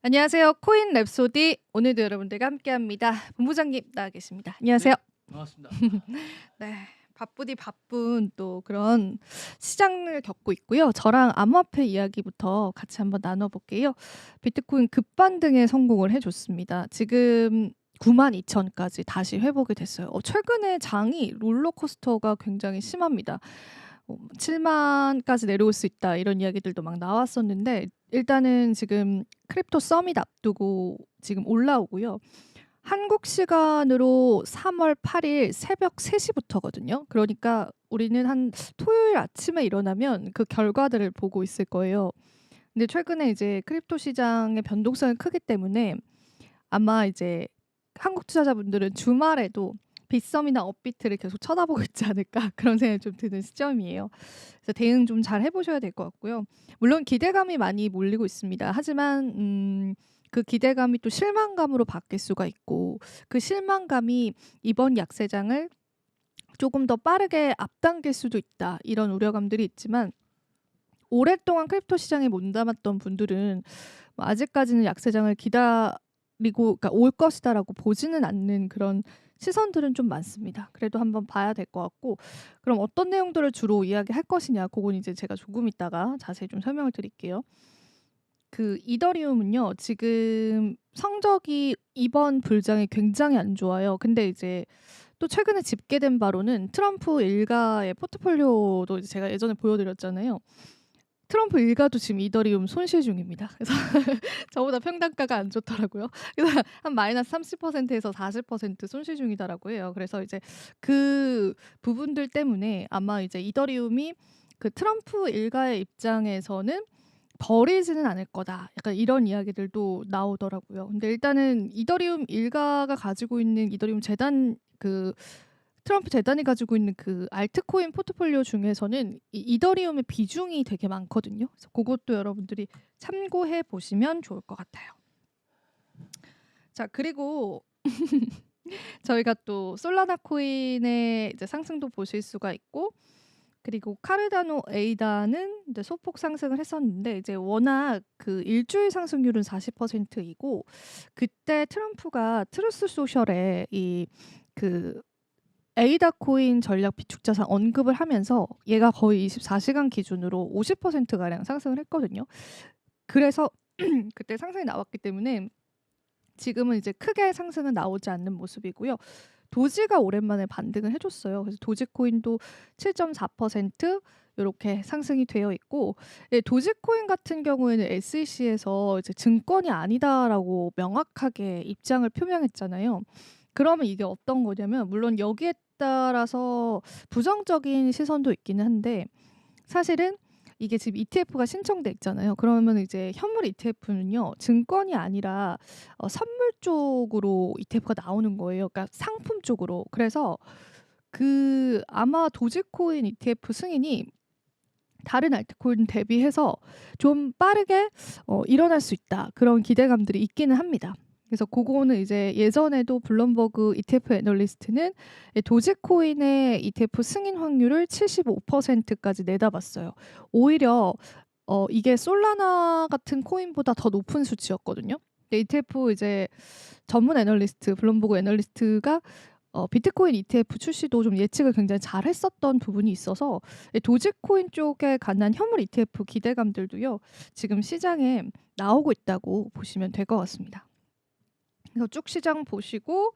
안녕하세요. 코인 랩소디 오늘도 여러분들과 함께합니다. 본부장님 나와 계십니다. 안녕하세요. 반갑습니다. 네, 바쁘디 바쁜 또 그런 시장을 겪고 있고요. 저랑 암호화폐 이야기부터 같이 한번 나눠볼게요. 비트코인 급반등에 성공을 해줬습니다. 지금 92,000까지 다시 회복이 됐어요. 최근에 장이 롤러코스터가 굉장히 심합니다. 7만까지 내려올 수 있다 이런 이야기들도 막 나왔었는데 일단은 지금 크립토 서밋 앞두고 지금 올라오고요. 한국 시간으로 3월 8일 새벽 3시부터거든요. 그러니까 우리는 한 토요일 아침에 일어나면 그 결과들을 보고 있을 거예요. 근데 최근에 이제 크립토 시장의 변동성이 크기 때문에 아마 이제 한국 투자자분들은 주말에도 빗썸이나 업비트를 계속 쳐다보고 있지 않을까 그런 생각이 좀 드는 시점이에요. 그래서 대응 좀 잘 해보셔야 될 것 같고요. 물론 기대감이 많이 몰리고 있습니다. 하지만 그 기대감이 또 실망감으로 바뀔 수가 있고 그 실망감이 이번 약세장을 조금 더 빠르게 앞당길 수도 있다 이런 우려감들이 있지만 오랫동안 크립토 시장에 몸담았던 분들은 뭐 아직까지는 약세장을 기다리고 그러니까 올 것이다라고 보지는 않는 그런 시선들은 좀 많습니다. 그래도 한번 봐야 될 것 같고 그럼 어떤 내용들을 주로 이야기할 것이냐 그건 이제 제가 조금 있다가 자세히 좀 설명을 드릴게요. 그 이더리움은요 지금 성적이 이번 불장이 굉장히 안 좋아요. 근데 이제 또 최근에 집계된 바로는 트럼프 일가의 포트폴리오도 이제 제가 예전에 보여드렸잖아요. 트럼프 일가도 지금 이더리움 손실 중입니다. 그래서 저보다 평단가가 안 좋더라고요. 그래서 한 마이너스 30%에서 40% 손실 중이다라고 해요. 그래서 이제 그 부분들 때문에 아마 이제 이더리움이 그 트럼프 일가의 입장에서는 버리지는 않을 거다. 약간 이런 이야기들도 나오더라고요. 근데 일단은 이더리움 일가가 가지고 있는 이더리움 재단 그 트럼프 재단이 가지고 있는 그 알트코인 포트폴리오 중에서는 이 이더리움의 비중이 되게 많거든요. 그래서 그것도 여러분들이 참고해 보시면 좋을 것 같아요. 자, 그리고 저희가 또 솔라나 코인의 이제 상승도 보실 수가 있고 그리고 카르다노 에이다는 이제 소폭 상승을 했었는데 이제 워낙 그 일주일 상승률은 40%이고 그때 트럼프가 트루스 소셜에 이그 에이다 코인 전략 비축 자산 언급을 하면서 얘가 거의 24시간 기준으로 50%가량 상승을 했거든요. 그래서 그때 상승이 나왔기 때문에 지금은 이제 크게 상승은 나오지 않는 모습이고요. 도지가 오랜만에 반등을 해줬어요. 그래서 도지코인도 7.4% 이렇게 상승이 되어 있고 예, 도지코인 같은 경우에는 SEC에서 이제 증권이 아니다라고 명확하게 입장을 표명했잖아요. 그러면 이게 어떤 거냐면 물론 여기에 따라서 부정적인 시선도 있기는 한데 사실은 이게 지금 ETF가 신청돼 있잖아요. 그러면 이제 현물 ETF는요 증권이 아니라 선물 쪽으로 ETF가 나오는 거예요. 그러니까 상품 쪽으로. 그래서 그 아마 도지코인 ETF 승인이 다른 알트코인 대비해서 좀 빠르게 일어날 수 있다. 그런 기대감들이 있기는 합니다. 그래서 그거는 이제 예전에도 블룸버그 ETF 애널리스트는 도지코인의 ETF 승인 확률을 75%까지 내다봤어요. 오히려 이게 솔라나 같은 코인보다 더 높은 수치였거든요. ETF 이제 전문 애널리스트, 블룸버그 애널리스트가 비트코인 ETF 출시도 좀 예측을 굉장히 잘 했었던 부분이 있어서 도지코인 쪽에 관한 현물 ETF 기대감들도요. 지금 시장에 나오고 있다고 보시면 될 것 같습니다. 그래서 쭉 시장 보시고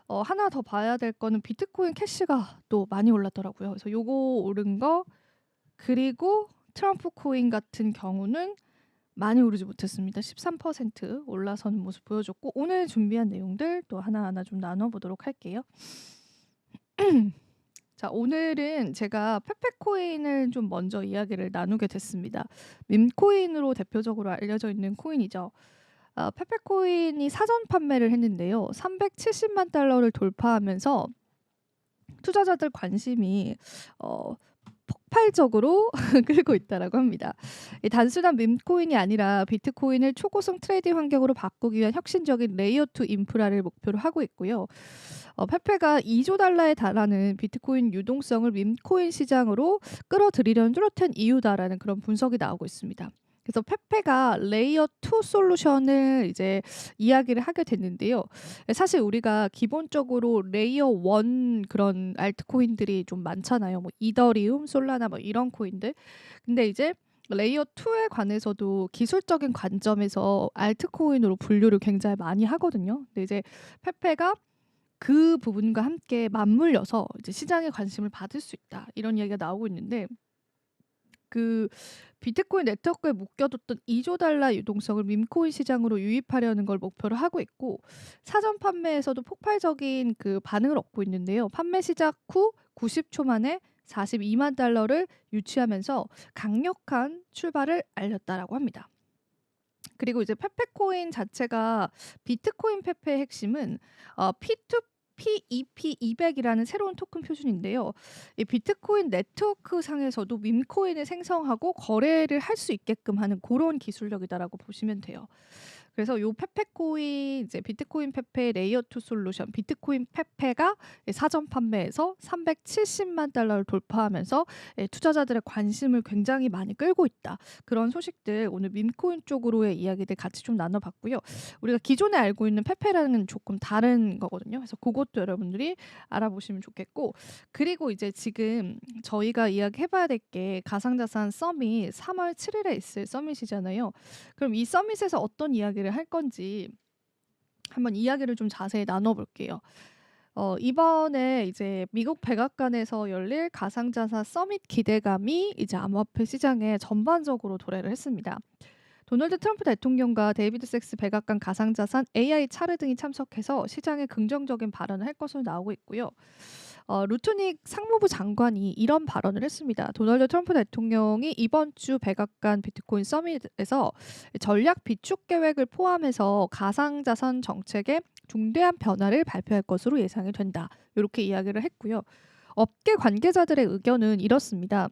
하나 더 봐야 될 거는 비트코인 캐시가 또 많이 올랐더라고요. 그래서 요거 오른 거 그리고 트럼프 코인 같은 경우는 많이 오르지 못했습니다. 13% 올라서는 모습 보여줬고 오늘 준비한 내용들 또 하나하나 좀 나눠보도록 할게요. 자, 오늘은 제가 페페코인을 좀 먼저 이야기를 나누게 됐습니다. 밈코인으로 대표적으로 알려져 있는 코인이죠. 페페코인이 사전 판매를 했는데요. 370만 달러를 돌파하면서 투자자들 관심이 폭발적으로 끌고 있다라고 합니다. 이 단순한 밈코인이 아니라 비트코인을 초고속 트레이딩 환경으로 바꾸기 위한 혁신적인 레이어 2 인프라를 목표로 하고 있고요. 페페가 2조 달러에 달하는 비트코인 유동성을 밈코인 시장으로 끌어들이려는 뚜렷한 이유다라는 그런 분석이 나오고 있습니다. 그래서 페페가 레이어 2 솔루션을 이제 이야기를 하게 됐는데요. 사실 우리가 기본적으로 레이어 1 그런 알트코인들이 좀 많잖아요. 뭐 이더리움, 솔라나 뭐 이런 코인들. 근데 이제 레이어 2에 관해서도 기술적인 관점에서 알트코인으로 분류를 굉장히 많이 하거든요. 근데 이제 페페가 그 부분과 함께 맞물려서 이제 시장의 관심을 받을 수 있다. 이런 이야기가 나오고 있는데 그 비트코인 네트워크에 묶여뒀던 2조 달러 유동성을 밈코인 시장으로 유입하려는 걸 목표로 하고 있고 사전 판매에서도 폭발적인 그 반응을 얻고 있는데요. 판매 시작 후 90초 만에 42만 달러를 유치하면서 강력한 출발을 알렸다라고 합니다. 그리고 이제 페페코인 자체가 비트코인 페페의 핵심은 P2P EP200이라는 새로운 토큰 표준인데요. 이 비트코인 네트워크 상에서도 밈코인을 생성하고 거래를 할 수 있게끔 하는 그런 기술력이다라고 보시면 돼요. 그래서 요 페페코인 이제 비트코인 페페 레이어 2 솔루션 비트코인 페페가 사전 판매에서 370만 달러를 돌파하면서 투자자들의 관심을 굉장히 많이 끌고 있다. 그런 소식들 오늘 밈코인 쪽으로의 이야기들 같이 좀 나눠봤고요. 우리가 기존에 알고 있는 페페라는 조금 다른 거거든요. 그래서 그것도 여러분들이 알아보시면 좋겠고 그리고 이제 지금 저희가 이야기해봐야 될 게 가상자산 서밋 3월 7일에 있을 서밋이잖아요. 그럼 이 서밋에서 어떤 이야기를 할 건지 한번 이야기를 좀 자세히 나눠볼게요. 이번에 이제 미국 백악관에서 열릴 가상자산 서밋 기대감이 이제 암호화폐 시장에 전반적으로 도래를 했습니다. 도널드 트럼프 대통령과 데이비드 섹스 백악관 가상자산 AI 차르 등이 참석해서 시장에 긍정적인 발언을 할 것으로 나오고 있고요. 루트닉 상무부 장관이 이런 발언을 했습니다. 도널드 트럼프 대통령이 이번 주 백악관 비트코인 서밋에서 전략 비축 계획을 포함해서 가상자산 정책에 중대한 변화를 발표할 것으로 예상이 된다. 이렇게 이야기를 했고요. 업계 관계자들의 의견은 이렇습니다.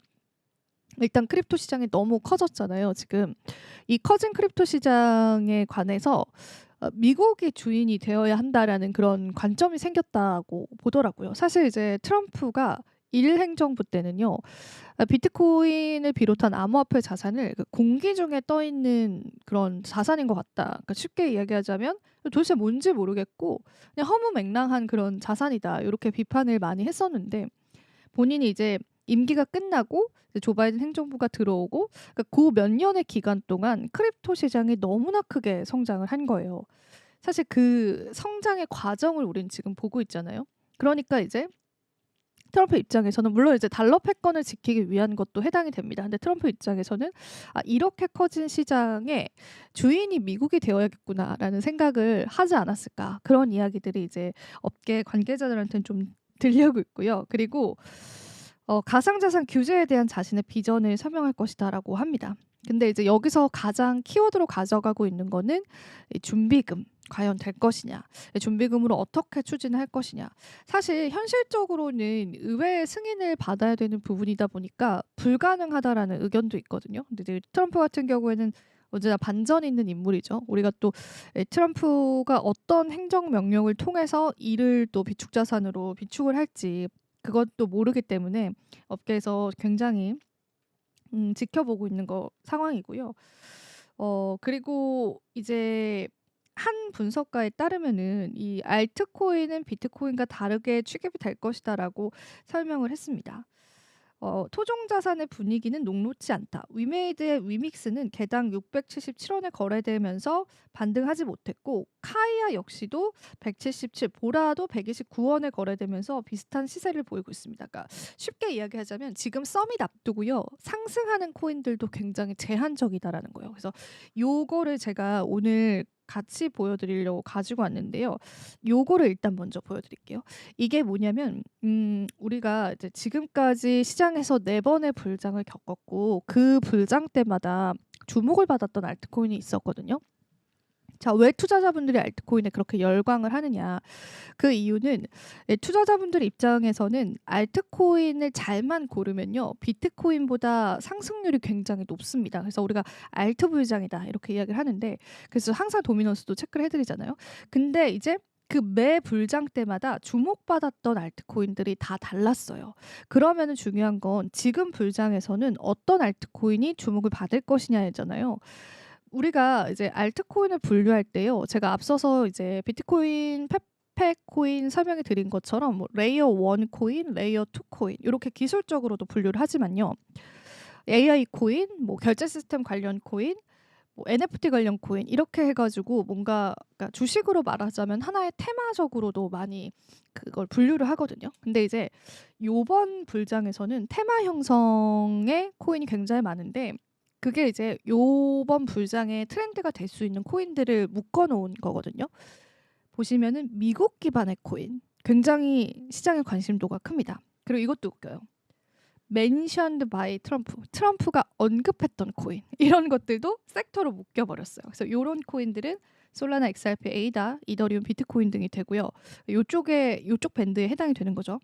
일단 크립토 시장이 너무 커졌잖아요. 지금 이 커진 크립토 시장에 관해서 미국이 주인이 되어야 한다라는 그런 관점이 생겼다고 보더라고요. 사실 이제 트럼프가 1행정부 때는요. 비트코인을 비롯한 암호화폐 자산을 그 공기 중에 떠 있는 그런 자산인 것 같다. 그러니까 쉽게 이야기하자면 도대체 뭔지 모르겠고 그냥 허무맹랑한 그런 자산이다. 이렇게 비판을 많이 했었는데 본인이 이제 임기가 끝나고 이제 조 바이든 행정부가 들어오고 그러니까 그 몇 년의 기간 동안 크립토 시장이 너무나 크게 성장을 한 거예요. 사실 그 성장의 과정을 우린 지금 보고 있잖아요. 그러니까 이제 트럼프 입장에서는 물론 이제 달러 패권을 지키기 위한 것도 해당이 됩니다. 근데 트럼프 입장에서는 이렇게 커진 시장에 주인이 미국이 되어야겠구나라는 생각을 하지 않았을까. 그런 이야기들이 이제 업계 관계자들한테는 좀 들려오고 있고요. 그리고 가상자산 규제에 대한 자신의 비전을 설명할 것이다라고 합니다. 근데 이제 여기서 가장 키워드로 가져가고 있는 거는 이 준비금. 과연 될 것이냐, 준비금으로 어떻게 추진할 것이냐. 사실 현실적으로는 의회의 승인을 받아야 되는 부분이다 보니까 불가능하다라는 의견도 있거든요. 근데 이제 트럼프 같은 경우에는 언제나 반전 있는 인물이죠. 우리가 또 트럼프가 어떤 행정명령을 통해서 이를 또 비축자산으로 비축을 할지 그것도 모르기 때문에 업계에서 굉장히 지켜보고 있는 상황이고요. 그리고 이제 한 분석가에 따르면은 이 알트코인은 비트코인과 다르게 취급이 될 것이다라고 설명을 했습니다. 토종 자산의 분위기는 녹록지 않다. 위메이드의 위믹스는 개당 677원에 거래되면서 반등하지 못했고 카이아 역시도 177, 보라도 129원에 거래되면서 비슷한 시세를 보이고 있습니다. 그러니까 쉽게 이야기하자면 지금 서밋 앞두고요. 상승하는 코인들도 굉장히 제한적이다라는 거예요. 그래서 요거를 제가 오늘 같이 보여드리려고 가지고 왔는데요. 요거를 일단 먼저 보여드릴게요. 이게 뭐냐면 우리가 이제 지금까지 시장에서 4번의 불장을 겪었고 그 불장 때마다 주목을 받았던 알트코인이 있었거든요. 자, 왜 투자자분들이 알트코인에 그렇게 열광을 하느냐? 그 이유는 투자자분들 입장에서는 알트코인을 잘만 고르면요, 비트코인보다 상승률이 굉장히 높습니다. 그래서 우리가 알트 불장이다 이렇게 이야기를 하는데, 그래서 항상 도미넌스도 체크를 해드리잖아요. 근데 이제 그 매 불장 때마다 주목받았던 알트코인들이 다 달랐어요. 그러면은 중요한 건 지금 불장에서는 어떤 알트코인이 주목을 받을 것이냐잖아요. 우리가 이제 알트코인을 분류할 때요, 제가 앞서서 이제 비트코인, 페페 코인 설명해 드린 것처럼 뭐 레이어 1 코인, 레이어 2 코인 이렇게 기술적으로도 분류를 하지만요. AI 코인, 뭐 결제 시스템 관련 코인, 뭐 NFT 관련 코인 이렇게 해가지고 뭔가, 그러니까 주식으로 말하자면 하나의 테마적으로도 많이 그걸 분류를 하거든요. 근데 이제 요번 불장에서는 테마 형성의 코인이 굉장히 많은데, 그게 이제 요번 불장의 트렌드가 될 수 있는 코인들을 묶어 놓은 거거든요. 보시면은 미국 기반의 코인 굉장히 시장의 관심도가 큽니다. 그리고 이것도 웃겨요. mentioned by 트럼프가 언급했던 코인 이런 것들도 섹터로 묶여버렸어요. 그래서 요런 코인들은 솔라나, XRP, 에이다, 이더리움, 비트코인 등이 되고요. 요쪽 밴드에 해당이 되는 거죠.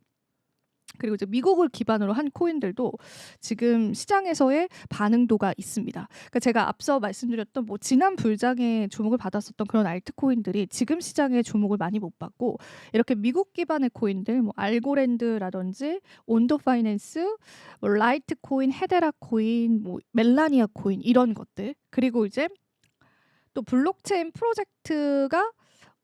그리고 이제 미국을 기반으로 한 코인들도 지금 시장에서의 반응도가 있습니다. 그러니까 제가 앞서 말씀드렸던 뭐 지난 불장에 주목을 받았었던 그런 알트코인들이 지금 시장에 주목을 많이 못 받고, 이렇게 미국 기반의 코인들, 뭐 알고랜드라든지 온도 파이낸스, 뭐 라이트 코인, 헤데라 코인, 뭐 멜라니아 코인 이런 것들, 그리고 이제 또 블록체인 프로젝트가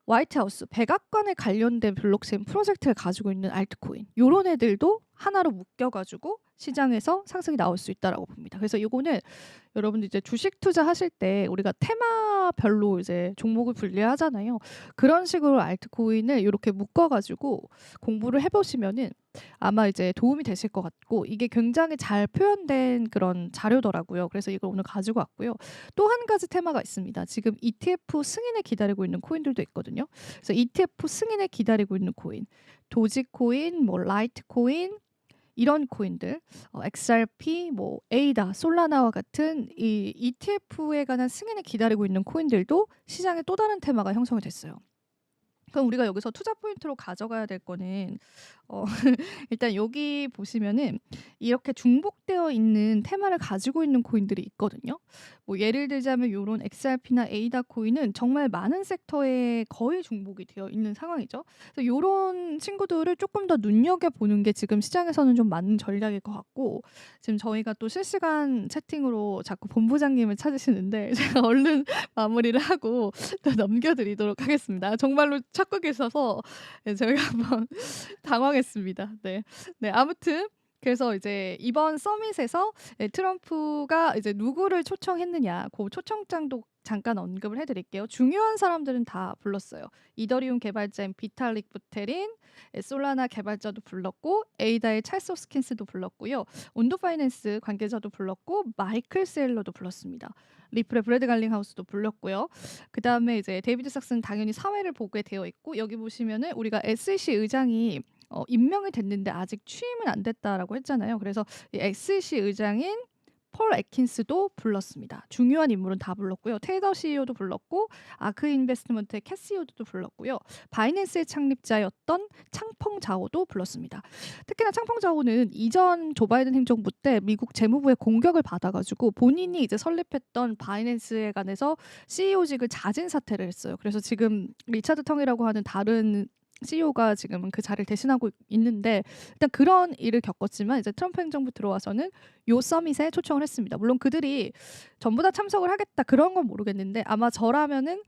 화이트하우스, 백악관에 관련된 블록체인 프로젝트를 가지고 있는 알트코인, 요런 애들도 하나로 묶여가지고 시장에서 상승이 나올 수 있다라고 봅니다. 그래서 이거는 여러분들 이제 주식 투자하실 때 우리가 테마별로 이제 종목을 분리하잖아요. 그런 식으로 알트코인을 이렇게 묶어가지고 공부를 해보시면은 아마 이제 도움이 되실 것 같고, 이게 굉장히 잘 표현된 그런 자료더라고요. 그래서 이걸 오늘 가지고 왔고요. 또 한 가지 테마가 있습니다. 지금 ETF 승인을 기다리고 있는 코인들도 있거든요. 그래서 ETF 승인을 기다리고 있는 코인, 도지코인, 뭐 라이트코인 이런 코인들, XRP, 뭐 에이다, 솔라나와 같은 이 ETF에 관한 승인을 기다리고 있는 코인들도 시장에 또 다른 테마가 형성이 됐어요. 그럼 우리가 여기서 투자 포인트로 가져가야 될 거는 일단 여기 보시면은 이렇게 중복되어 있는 테마를 가지고 있는 코인들이 있거든요. 뭐 예를 들자면 요런 XRP나 에이다 코인은 정말 많은 섹터에 거의 중복이 되어 있는 상황이죠. 그래서 요런 친구들을 조금 더 눈여겨보는 게 지금 시장에서는 좀 맞는 전략일 것 같고, 지금 저희가 또 실시간 채팅으로 자꾸 본부장님을 찾으시는데 제가 얼른 마무리를 하고 또 넘겨드리도록 하겠습니다. 정말로 찾고 계셔서 저희가 한번 당황했습니다. 네. 네, 아무튼 그래서 이제 이번 서밋에서 트럼프가 이제 누구를 초청했느냐, 그 초청장도 잠깐 언급을 해드릴게요. 중요한 사람들은 다 불렀어요. 이더리움 개발자인 비탈릭 부테린, 솔라나 개발자도 불렀고, 에이다의 찰스 호스킨스도 불렀고요. 온도 파이낸스 관계자도 불렀고, 마이클 세일러도 불렀습니다. 리플의 브래드 갈링하우스도 불렀고요. 그 다음에 이제 데이비드 삭스는 당연히 사회를 보게 되어 있고, 여기 보시면은 우리가 SEC 의장이 임명이 됐는데 아직 취임은 안 됐다라고 했잖아요. 그래서 이 SEC 의장인 폴 애킨스도 불렀습니다. 중요한 인물은 다 불렀고요. 테이더 CEO도 불렀고, 아크 인베스트먼트의 캐 CEO도 불렀고요. 바이낸스의 창립자였던 창펑 자오도 불렀습니다. 특히나 창펑 자오는 이전 조 바이든 행정부 때 미국 재무부의 공격을 받아가지고 본인이 이제 설립했던 바이낸스에 관해서 CEO직을 자진 사퇴를 했어요. 그래서 지금 리차드 텅이라고 하는 다른 CEO가 지금은 그 자리를 대신하고 있는데, 일단 그런 일을 겪었지만 이제 트럼프 행정부 들어와서는 요 서밋에 초청을 했습니다. 물론 그들이 전부 다 참석을 하겠다 그런 건 모르겠는데, 아마 저라면은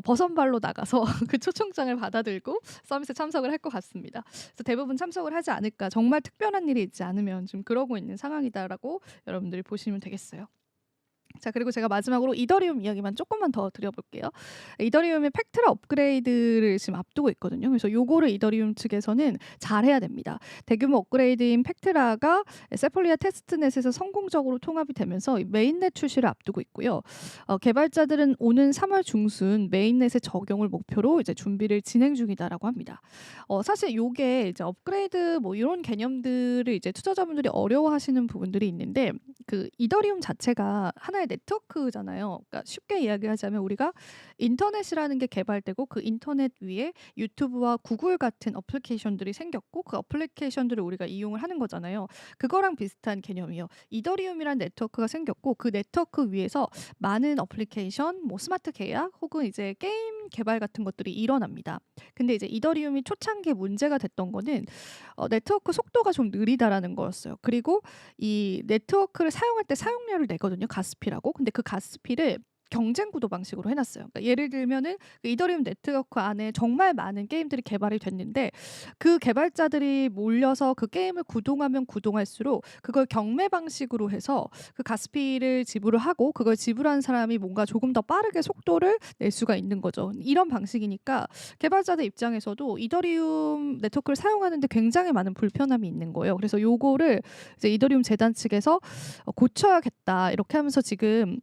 버선발로 나가서 그 초청장을 받아들고 서밋에 참석을 할 것 같습니다. 그래서 대부분 참석을 하지 않을까, 정말 특별한 일이 있지 않으면 좀 그러고 있는 상황이다라고 여러분들이 보시면 되겠어요. 자, 그리고 제가 마지막으로 이더리움 이야기만 조금만 더 드려볼게요. 이더리움의 팩트라 업그레이드를 지금 앞두고 있거든요. 그래서 요거를 이더리움 측에서는 잘해야 됩니다. 대규모 업그레이드인 팩트라가 세폴리아 테스트넷에서 성공적으로 통합이 되면서 메인넷 출시를 앞두고 있고요. 개발자들은 오는 3월 중순 메인넷의 적용을 목표로 이제 준비를 진행 중이다라고 합니다. 사실 요게 이제 업그레이드 뭐 이런 개념들을 이제 투자자분들이 어려워하시는 부분들이 있는데, 그 이더리움 자체가 하나의 하나의 네트워크잖아요. 그러니까 쉽게 이야기하자면 우리가 인터넷이라는 게 개발되고 그 인터넷 위에 유튜브와 구글 같은 어플리케이션들이 생겼고 그 어플리케이션들을 우리가 이용을 하는 거잖아요. 그거랑 비슷한 개념이에요. 이더리움이란 네트워크가 생겼고 그 네트워크 위에서 많은 어플리케이션, 뭐 스마트 계약 혹은 이제 게임 개발 같은 것들이 일어납니다. 근데 이제 이더리움이 초창기에 문제가 됐던 거는 네트워크 속도가 좀 느리다라는 거였어요. 그리고 이 네트워크를 사용할 때 사용료를 내거든요. 가스피라고. 근데 그 가스피를 경쟁 구도 방식으로 해놨어요. 그러니까 예를 들면은 그 이더리움 네트워크 안에 정말 많은 게임들이 개발이 됐는데 그 개발자들이 몰려서 그 게임을 구동하면 구동할수록 그걸 경매 방식으로 해서 그 가스피를 지불을 하고 그걸 지불한 사람이 뭔가 조금 더 빠르게 속도를 낼 수가 있는 거죠. 이런 방식이니까 개발자들 입장에서도 이더리움 네트워크를 사용하는데 굉장히 많은 불편함이 있는 거예요. 그래서 요거를 이제 이더리움 재단 측에서 고쳐야겠다 이렇게 하면서 지금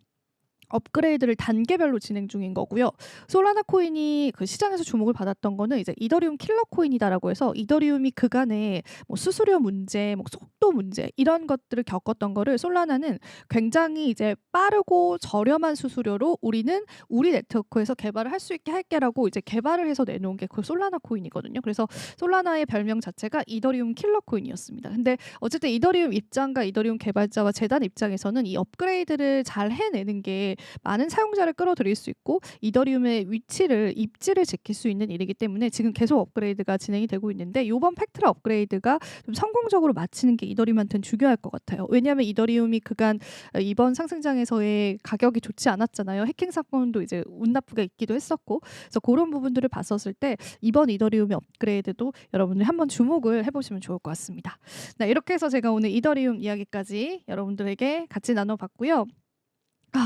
업그레이드를 단계별로 진행 중인 거고요. 솔라나 코인이 그 시장에서 주목을 받았던 거는 이제 이더리움 킬러 코인이다라고 해서 이더리움이 그간에 뭐 수수료 문제, 뭐 속도 문제 이런 것들을 겪었던 거를 솔라나는 굉장히 이제 빠르고 저렴한 수수료로 우리는 우리 네트워크에서 개발을 할 수 있게 할게라고 이제 개발을 해서 내놓은 게 그 솔라나 코인이거든요. 그래서 솔라나의 별명 자체가 이더리움 킬러 코인이었습니다. 근데 어쨌든 이더리움 입장과 이더리움 개발자와 재단 입장에서는 이 업그레이드를 잘 해내는 게 많은 사용자를 끌어들일 수 있고 이더리움의 위치를 입지를 지킬 수 있는 일이기 때문에 지금 계속 업그레이드가 진행이 되고 있는데 이번 팩트라 업그레이드가 좀 성공적으로 마치는 게 이더리움한테는 중요할 것 같아요. 왜냐하면 이더리움이 그간 이번 상승장에서의 가격이 좋지 않았잖아요. 해킹 사건도 이제 운 나쁘게 있기도 했었고 그래서 그런 부분들을 봤었을 때 이번 이더리움의 업그레이드도 여러분들 한번 주목을 해보시면 좋을 것 같습니다. 네, 이렇게 해서 제가 오늘 이더리움 이야기까지 여러분들에게 같이 나눠봤고요.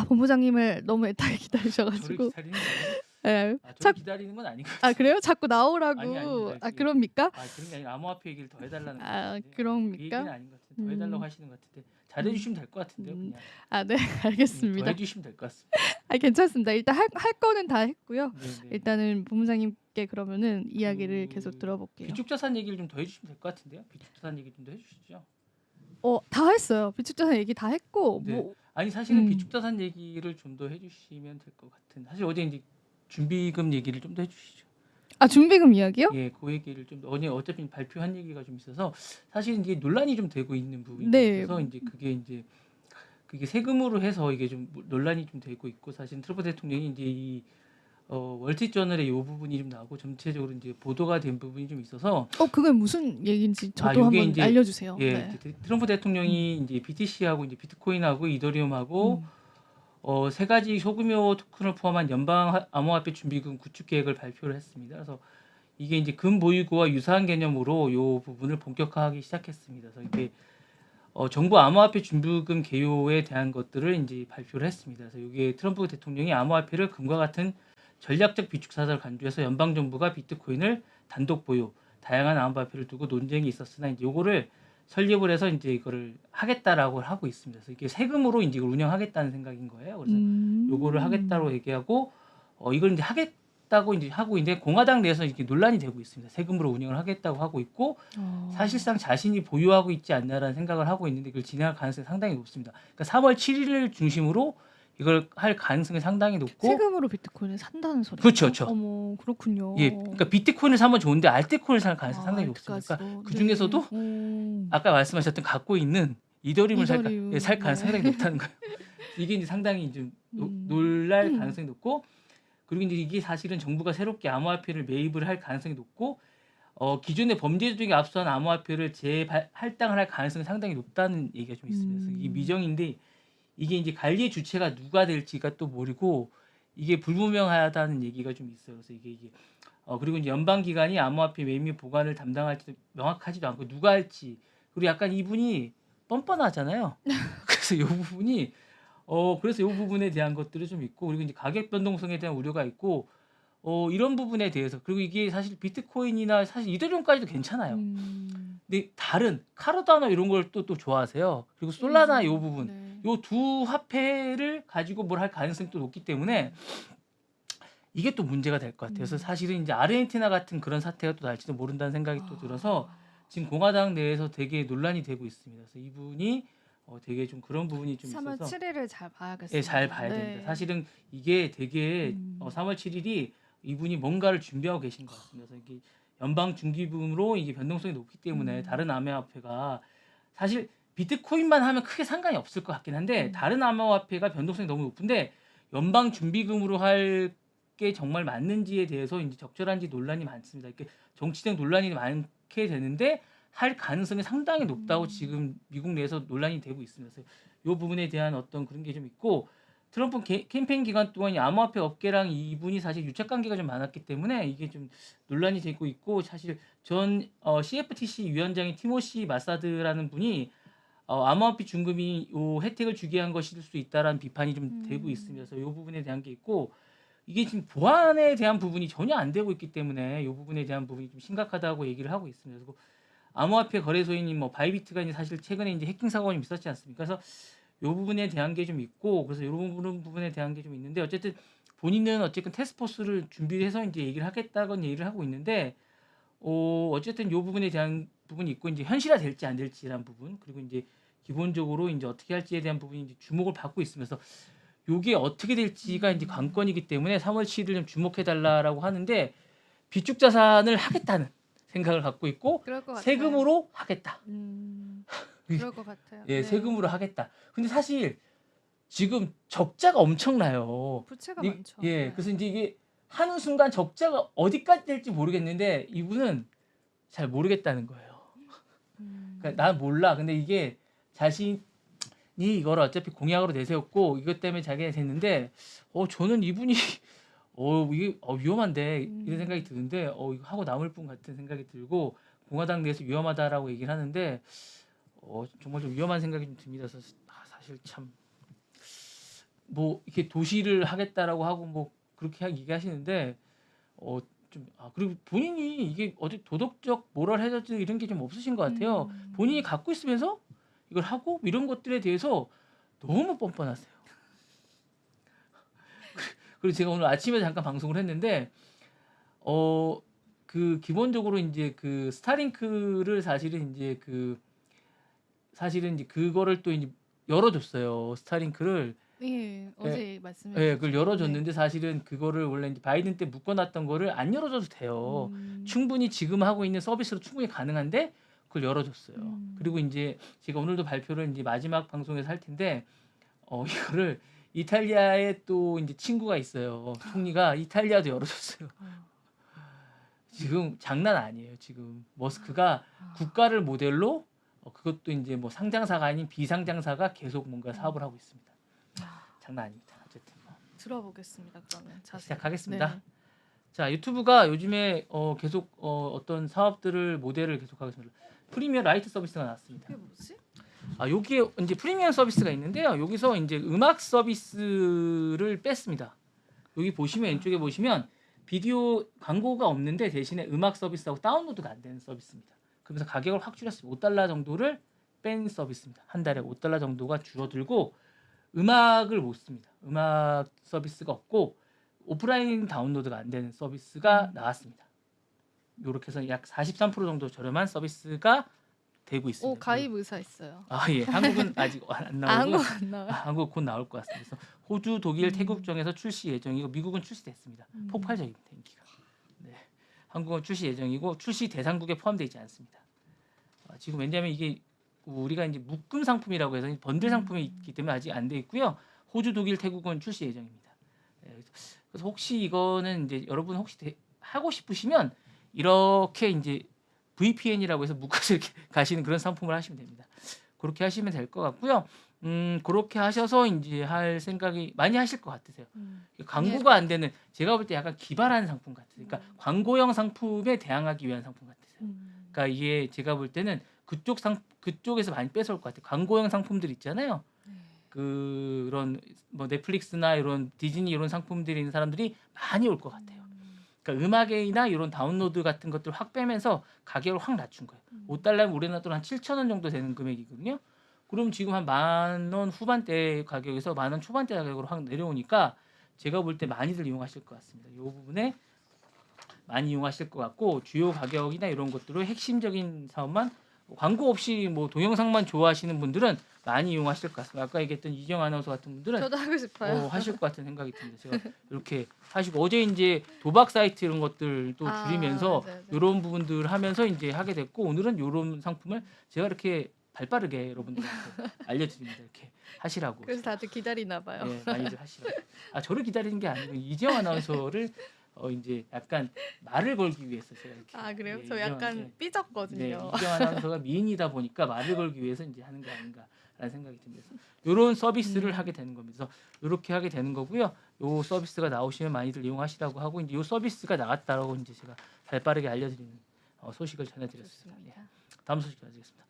본부장님을 너무 애타게 저를 기다리셔가지고 기다리는 거 아니에요? 예. 저를 기다리는 건 아닌 것 아 같아요. 그래요? 자꾸 아니 나오라고. 아닙니다. 그럽니까? 그런 게 아니라 암호화폐 얘기를 더 해달라는 것 같은데 그 그럽니까? 얘기는 아닌 것 같은데 더 해달라고 음, 하시는 것 같은데 잘해주시면 될 것 같은데요. 음. 그냥 네, 더 알겠습니다. 해주시면 될 것 같습니다. 괜찮습니다. 일단 할 거는 다 했고요. 네네. 일단은 본부장님께 그러면은 이야기를 계속 그 들어볼게요. 비축자산 얘기를 좀 더 해주시면 될 것 같은데요. 비축자산 얘기 좀 더 해주시죠. 다 했어요. 비축자산 얘기 다 했고 네. 뭐 아니 사실은 비축자산 얘기를 좀 더 해주시면 될 것 같은. 사실 어제 이제 준비금 얘기를 좀 더 해주시죠. 준비금 이야기요? 예, 그 얘기를 좀 어제 어차피 발표한 얘기가 좀 있어서 사실 이게 논란이 좀 되고 있는 부분이 네. 있어서 이제 그게 세금으로 해서 이게 좀 논란이 좀 되고 있고 사실 트럼프 대통령이 이제 이 월스트리트저널에 이 부분이 좀 나오고 전체적으로 이제 보도가 된 부분이 좀 있어서 그게 무슨 얘기인지 저도 요게 한번 이제 알려주세요. 예, 네. 이제 트럼프 대통령이 이제 BTC하고 이제 비트코인하고 이더리움하고 세 가지 소규모 토큰을 포함한 연방 암호화폐 준비금 구축 계획을 발표를 했습니다. 그래서 이게 이제 금 보유고와 유사한 개념으로 이 부분을 본격화하기 시작했습니다. 그래서 이게 정부 암호화폐 준비금 개요에 대한 것들을 이제 발표를 했습니다. 그래서 이게 트럼프 대통령이 암호화폐를 금과 같은 전략적 비축사를 간주해서 연방 정부가 비트코인을 단독 보유, 다양한 암호화폐를 두고 논쟁이 있었으나 이제 요거를 설립을 해서 이제 이거를 하겠다라고 하고 있습니다. 그래서 이게 세금으로 이제 이걸 운영하겠다는 생각인 거예요. 그래서 요거를 하겠다고 얘기하고 이걸 이제 하겠다고 이제 하고 있는데 공화당 내에서 이렇게 논란이 되고 있습니다. 세금으로 운영을 하겠다고 하고 있고 사실상 자신이 보유하고 있지 않나라는 생각을 하고 있는데 이걸 진행할 가능성이 상당히 높습니다. 그러니까 3월 7일을 중심으로 이걸 할 가능성이 상당히 높고 세금으로 비트코인을 산다는 소리예요? 그렇죠, 그렇죠. 어머, 그렇군요. 예, 그러니까 비트코인을 사면 좋은데 알트코인을 살 가능성이 상당히 높습니다. 그러니까 그 중에서도 아까 말씀하셨던 갖고 있는 이더리움을 살 가능성이 상당히 높다는 거예요. 이게 이제 상당히 좀 놀랄 가능성이 높고 그리고 이제 이게 사실은 정부가 새롭게 암호화폐를 매입을 할 가능성이 높고 기존의 범죄 조직에 앞선 암호화폐를 재할당을 할 가능성이 상당히 높다는 얘기가 좀 있습니다. 그래서 이게 미정인데 이게 이제 관리의 주체가 누가 될지가 또 모르고 이게 불분명하다는 얘기가 좀 있어요. 그래서 이게 그리고 이제 연방 기관이 암호화폐 매입 및 보관을 담당할지도 명확하지도 않고 누가 할지 그리고 약간 이분이 뻔뻔하잖아요. 그래서 이 부분이 그래서 이 부분에 대한 것들이 좀 있고 그리고 이제 가격 변동성에 대한 우려가 있고 이런 부분에 대해서 그리고 이게 사실 비트코인이나 사실 이더리움까지도 괜찮아요. 근데 다른 카르다노 이런 걸 또 좋아하세요. 그리고 솔라나 이 부분 요 두 화폐를 가지고 뭘 할 가능성이 또 높기 때문에 이게 또 문제가 될 것 같아요. 그래서 사실은 이제 아르헨티나 같은 그런 사태가 또 날지도 모른다는 생각이 또 들어서 지금 공화당 내에서 되게 논란이 되고 있습니다. 그래서 이분이 되게 좀 그런 부분이 좀 3월 있어서 7일을 잘 봐야겠습니다. 예, 잘 봐야 네. 됩니다. 사실은 이게 되게 3월 7일이 이분이 뭔가를 준비하고 계신 것 같습니다. 그래서 이게 연방 중기금으로 이게 변동성이 높기 때문에 다른 암호화폐가 사실 비트코인만 하면 크게 상관이 없을 것 같긴 한데 다른 암호화폐가 변동성이 너무 높은데 연방 준비금으로 할 게 정말 맞는지에 대해서 이제 적절한지 논란이 많습니다. 이렇게 정치적 논란이 많게 되는데 할 가능성이 상당히 높다고 지금 미국 내에서 논란이 되고 있습니다. 그래서 이 부분에 대한 어떤 그런 게 좀 있고 트럼프 캠페인 기간 동안 이 암호화폐 업계랑 이분이 사실 유착 관계가 좀 많았기 때문에 이게 좀 논란이 되고 있고 사실 전 CFTC 위원장인 티모시 마사드라는 분이 암호화폐 준금이 요 혜택을 주게 한 것일 수 있다라는 비판이 좀 되고 있습니다. 그래서 이 부분에 대한 게 있고 이게 지금 보안에 대한 부분이 전혀 안 되고 있기 때문에 이 부분에 대한 부분이 좀 심각하다고 얘기를 하고 있습니다. 그리고 암호화폐 거래소인 뭐 바이비트가 이제 사실 최근에 이제 해킹 사고가 좀 있었지 않습니까? 그래서 이 부분에 대한 게 좀 있고 그래서 이런 부분에 대한 게 좀 있는데 어쨌든 본인은 어쨌든 테스트포스를 준비해서 이제 얘기를 하겠다고 얘기를 하고 있는데 어쨌든 이 부분에 대한 부분이 있고 이제 현실화 될지 안 될지라는 부분 그리고 이제 기본적으로 이제 어떻게 할지에 대한 부분이 이제 주목을 받고 있으면서 요게 어떻게 될지가 이제 관건이기 때문에 3월 7일 좀 주목해 달라라고 하는데 비축 자산을 하겠다는 생각을 갖고 있고 그럴 것 같아요. 세금으로 하겠다. 그럴 것 같아요. 예, 네. 세금으로 하겠다. 근데 사실 지금 적자가 엄청나요. 부채가 많죠. 예, 네. 그래서 이제 이게 하는 순간 적자가 어디까지 될지 모르겠는데 이분은 잘 모르겠다는 거예요. 그러니까 난 몰라. 근데 이게 자신이 이걸 어차피 공약으로 내세웠고 이것 때문에 자기가 됐는데 저는 이분이 이게 위험한데 이런 생각이 드는데 이거 하고 남을 뿐 같은 생각이 들고 공화당 내에서 위험하다라고 얘기를 하는데 정말 좀 위험한 생각이 좀 듭니다. 그래서 사실 참 뭐 이렇게 도시를 하겠다라고 하고 뭐 그렇게 얘기하시는데 그리고 본인이 이게 어디 도덕적 모럴 해저드 이런 게 좀 없으신 것 같아요. 본인이 갖고 있으면서 이걸 하고 이런 것들에 대해서 너무 뻔뻔하세요. 그리고 제가 오늘 아침에 잠깐 방송을 했는데 그 기본적으로 이제 그 스타링크를 사실은 이제 그거를 또 이제 열어줬어요. 스타링크를 예, 어제 말씀해 예, 주셨죠. 그걸 열어줬는데 사실은 그거를 원래 이제 바이든 때 묶어놨던 거를 안 열어줘도 돼요. 충분히 지금 하고 있는 서비스로 충분히 가능한데 그걸 열어줬어요. 그리고 이제 제가 오늘도 발표를 이제 마지막 방송에서 할 텐데 이거를 이탈리아에 또 이제 친구가 있어요. 총리가 이탈리아도 열어줬어요. 지금 장난 아니에요. 지금 머스크가 국가를 모델로 그것도 이제 뭐 상장사가 아닌 비상장사가 계속 뭔가 사업을 하고 있습니다. 장난 아닙니다. 어쨌든 들어보겠습니다. 그러면 시작하겠습니다. 네. 자, 유튜브가 요즘에 계속 어떤 사업들을 모델을 계속하고 있습니다. 프리미어 라이트 서비스가 나왔습니다. 그게 뭐지? 여기에 이제 프리미엄 서비스가 있는데요. 여기서 이제 음악 서비스를 뺐습니다. 여기 보시면 왼쪽에 보시면 비디오 광고가 없는데 대신에 음악 서비스하고 다운로드가 안 되는 서비스입니다. 그러면서 가격을 확 줄였습니다. $5 정도를 뺀 서비스입니다. 한 달에 $5 정도가 줄어들고 음악을 못 씁니다. 음악 서비스가 없고 오프라인 다운로드가 안 되는 서비스가 나왔습니다. 이렇게 해서 약 43% 정도 저렴한 서비스가 되고 있습니다. 가입 의사 있어요. 예. 한국은 아직 안 나오고 한국 안 나와요. 한국 곧 나올 것 같습니다. 그래서 호주, 독일, 태국 중에서 출시 예정이고 미국은 출시됐습니다. 폭발적입니다. 인기가. 네. 한국은 출시 예정이고 출시 대상국에 포함되어 있지 않습니다. 지금 왜냐하면 이게 우리가 이제 묶음 상품이라고 해서 번들 상품이 있기 때문에 아직 안 돼 있고요. 호주, 독일, 태국은 출시 예정입니다. 그래서 혹시 이거는 이제 여러분 혹시 하고 싶으시면 이렇게 이제 VPN이라고 해서 묶어서 이렇게 가시는 그런 상품을 하시면 됩니다. 그렇게 하시면 될 것 같고요. 그렇게 하셔서 이제 할 생각이 많이 하실 것 같으세요. 광고가 안 되는 제가 볼 때 약간 기발한 상품 같아요. 그러니까 광고형 상품에 대항하기 위한 상품 같으세요. 그러니까 이게 제가 볼 때는 그쪽에서 많이 뺏어올 것 같아요. 광고형 상품들 있잖아요. 그런 뭐 넷플릭스나 이런 디즈니 이런 상품들이 있는 사람들이 많이 올 것 같아요. 그러니까 음악이나 이런 다운로드 같은 것들 확 빼면서 가격을 확 낮춘 거예요. $5면 우리나라 돈 한 7,000원 정도 되는 금액이거든요. 그럼 지금 한 10,000원 후반대 가격에서 10,000원 초반대 가격으로 확 내려오니까 제가 볼 때 많이들 이용하실 것 같습니다. 이 부분에 많이 이용하실 것 같고 주요 가격이나 이런 것들을 핵심적인 사업만 광고 없이 뭐 동영상만 좋아하시는 분들은 많이 이용하실 것 같습니다. 아까 얘기했던 이정 아나운서 같은 분들은 저도 하고 싶어요. 하실 것 같은 생각이 듭니다. 제가 이렇게 하시고 어제 이제 도박 사이트 이런 것들도 줄이면서 맞아요. 이런 부분들 하면서 이제 하게 됐고 오늘은 이런 상품을 제가 이렇게 발빠르게 여러분들한테 알려드립니다. 이렇게 하시라고. 그래서 다들 기다리나 봐요. 네, 많이들 하시라고. 저를 기다리는 게 아니고 이재영 아나운서를 이제 약간 말을 걸기 위해서 제가 이렇게 그래요? 예, 저 약간 네, 삐졌거든요. 이재영 아나운서가 미인이다 보니까 말을 걸기 위해서 이제 하는 게 아닌가라는 생각이 듭니다. 이런 서비스를 하게 되는 겁니다. 이렇게 하게 되는 거고요. 요 서비스가 나오시면 많이들 이용하시라고 하고 이제 요 서비스가 나갔다라고 이제 제가 발빠르게 알려드리는 소식을 전해드렸습니다. 예. 다음 소식 전해드리겠습니다.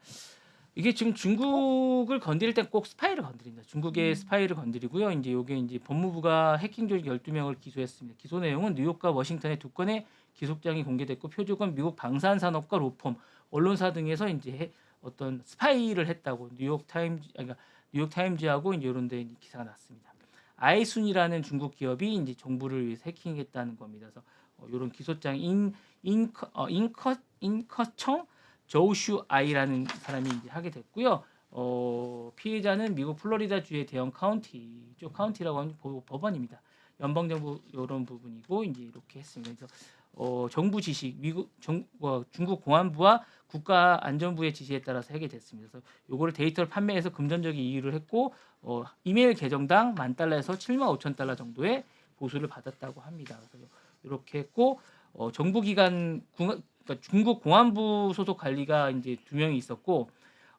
이게 지금 중국을 건드릴 때 꼭 스파이를 건드립니다. 중국의 스파이를 건드리고요. 이제 요게 이제 법무부가 해킹 조직 12명을 기소했습니다. 기소 내용은 뉴욕과 워싱턴의 두 건의 기소장이 공개됐고 표적은 미국 방산산업과 로펌, 언론사 등에서 이제 어떤 스파이를 했다고 뉴욕 타임즈하고 이제 이런 데 기사가 났습니다. 아이순이라는 중국 기업이 이제 정부를 위해서 해킹했다는 겁니다. 그래서 이런 기소장 인커청 조슈 아이라는 사람이 이제 하게 됐고요. 피해자는 미국 플로리다주의 대형 카운티라고 하는 법원입니다. 연방정부 이런 부분이고 이제 이렇게 했습니다. 그래서 정부 지시, 중국 공안부와 국가안전부의 지시에 따라서 하게 됐습니다. 그래서 요거를 데이터를 판매해서 금전적인 이유를 했고 이메일 계정당 $10,000에서 $75,000 정도의 보수를 받았다고 합니다. 그래서 이렇게 했고 정부기관 그러니까 중국 공안부 소속 관리가 이제 2명이 있었고